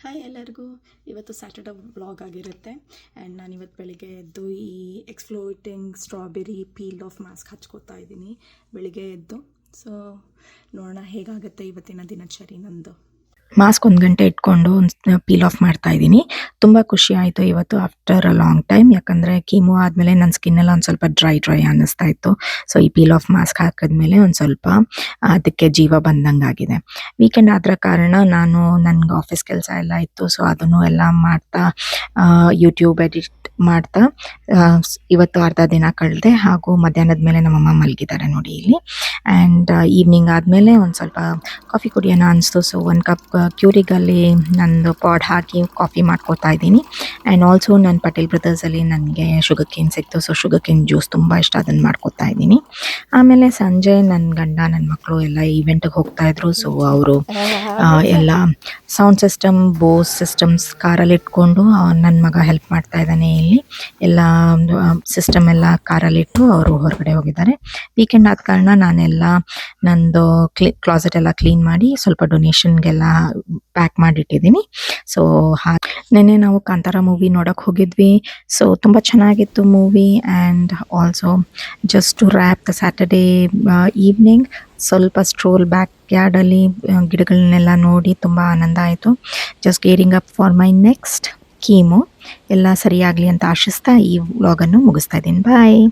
Hi ಎಲ್ಲರಿಗೂ. ಇವತ್ತು Saturday vlog ಆಗಿರುತ್ತೆ ಆ್ಯಂಡ್ ನಾನು ಇವತ್ತು ಬೆಳಿಗ್ಗೆ ಎದ್ದು ಈ ಎಕ್ಸ್ಫ್ಲೋಟಿಂಗ್ ಸ್ಟ್ರಾಬೆರಿ ಪೀಲ್ ಆಫ್ ಮಾಸ್ಕ್ ಹಚ್ಕೋತಾ ಇದ್ದೀನಿ ಬೆಳಿಗ್ಗೆ ಎದ್ದು. ಸೊ ನೋಡೋಣ ಹೇಗಾಗುತ್ತೆ ಇವತ್ತಿನ ದಿನಚರಿ ನಂದು. ಮಾಸ್ಕ್ 1 ಗಂಟೆ ಇಟ್ಕೊಂಡು ಪೀಲ್ ಆಫ್ ಮಾಡ್ತಾ ಇದ್ದೀನಿ. ತುಂಬ ಖುಷಿ ಆಯಿತು ಇವತ್ತು ಆಫ್ಟರ್ ಅ ಲಾಂಗ್ ಟೈಮ್. ಯಾಕಂದರೆ ಕೀಮೋ ಆದಮೇಲೆ ನನ್ನ ಸ್ಕಿನ್ನೆಲ್ಲ ಒಂದು ಸ್ವಲ್ಪ ಡ್ರೈ ಅನ್ನಿಸ್ತಾ ಇತ್ತು. ಸೊ ಈ ಪೀಲ್ ಆಫ್ ಮಾಸ್ಕ್ ಹಾಕಿದ್ಮೇಲೆ ಒಂದು ಸ್ವಲ್ಪ ಅದಕ್ಕೆ ಜೀವ ಬಂದಂಗೆ ಆಗಿದೆ. ವೀಕೆಂಡ್ ಆದ್ರ ಕಾರಣ ನಾನು ನನಗೆ ಆಫೀಸ್ ಕೆಲಸ ಎಲ್ಲ ಇತ್ತು. ಸೊ ಅದನ್ನು ಎಲ್ಲ ಮಾಡ್ತಾ ಯೂಟ್ಯೂಬ್ ಎಡಿಟ್ ಮಾಡ್ತಾ ಇವತ್ತು ಅರ್ಧ ದಿನ ಕಳೆದೆ. ಹಾಗೂ ಮಧ್ಯಾಹ್ನದ ಮೇಲೆ ನಮ್ಮಮ್ಮ ಮಲಗಿದ್ದಾರೆ ನೋಡಿ ಇಲ್ಲಿ. ಆ್ಯಂಡ್ ಈವ್ನಿಂಗ್ ಆದಮೇಲೆ ಒಂದು ಸ್ವಲ್ಪ ಕಾಫಿ ಕುಡಿಯೋಣ ಅನಿಸ್ತು. ಸೊ 1 ಕಪ್ ಕ್ಯೂರಿಗಲ್ಲಿ ನಂದು ಪಾಡ್ ಹಾಕಿ ಕಾಫಿ ಮಾಡ್ಕೋತಾ ಇದ್ದೀನಿ. ಆ್ಯಂಡ್ ಆಲ್ಸೋ ನನ್ನ ಪಟೇಲ್ ಬ್ರದರ್ಸಲ್ಲಿ ನನಗೆ ಶುಗರ್ ಕೇನ್ ಸಿಕ್ತು. ಸೊ ಶುಗರ್ ಕೇನ್ ಜ್ಯೂಸ್ ತುಂಬ ಇಷ್ಟ, ಅದನ್ನು ಮಾಡ್ಕೋತಾ ಇದ್ದೀನಿ. ಆಮೇಲೆ ಸಂಜೆ ನನ್ನ ಗಂಡ ನನ್ನ ಮಕ್ಕಳು ಎಲ್ಲ ಈವೆಂಟಿಗೆ ಹೋಗ್ತಾಯಿದ್ರು. ಸೊ ಅವರು ಎಲ್ಲ ಸೌಂಡ್ ಸಿಸ್ಟಮ್ ಬೋಸ್ ಸಿಸ್ಟಮ್ಸ್ ಕಾರಲ್ಲಿ ಇಟ್ಕೊಂಡು ನನ್ನ ಮಗ ಹೆಲ್ಪ್ ಮಾಡ್ತಾ ಇದ್ದಾನೆ. ಇಲ್ಲಿ ಎಲ್ಲ ಸಿಸ್ಟಮ್ ಎಲ್ಲ ಕಾರಲ್ಲಿಟ್ಟು ಅವರು ಹೊರಗಡೆ ಹೋಗಿದ್ದಾರೆ. ವೀಕೆಂಡ್ ಆದ ಕಾರಣ ನಾನೆಲ್ಲ ನಂದು ಕ್ಲಾಸೆಟ್ ಎಲ್ಲ ಕ್ಲೀನ್ ಮಾಡಿ ಸ್ವಲ್ಪ ಡೊನೇಷನ್ಗೆಲ್ಲ ಪ್ಯಾಕ್ ಮಾಡಿಟ್ಟಿದ್ದೀನಿ. ಸೊ ನೆನ್ನೆ ನಾವು ಕಾಂತಾರ ಮೂವಿ ನೋಡೋಕ್ಕೆ ಹೋಗಿದ್ವಿ. ಸೊ ತುಂಬ ಚೆನ್ನಾಗಿತ್ತು movie. And also just to wrap the Saturday evening ಸ್ವಲ್ಪ ಸ್ಟ್ರೋಲ್ ಬ್ಯಾಕ್ ಯಾರ್ಡಲ್ಲಿ ಗಿಡಗಳನ್ನೆಲ್ಲ ನೋಡಿ ತುಂಬ ಆನಂದ ಆಯಿತು. Just gearing up for my next chemo. ಎಲ್ಲ ಸರಿಯಾಗಲಿ ಅಂತ ಆಶಿಸ್ತಾ ಈ ವ್ಲಾಗನ್ನು ಮುಗಿಸ್ತಾ ಇದ್ದೀನಿ. ಬಾಯ್.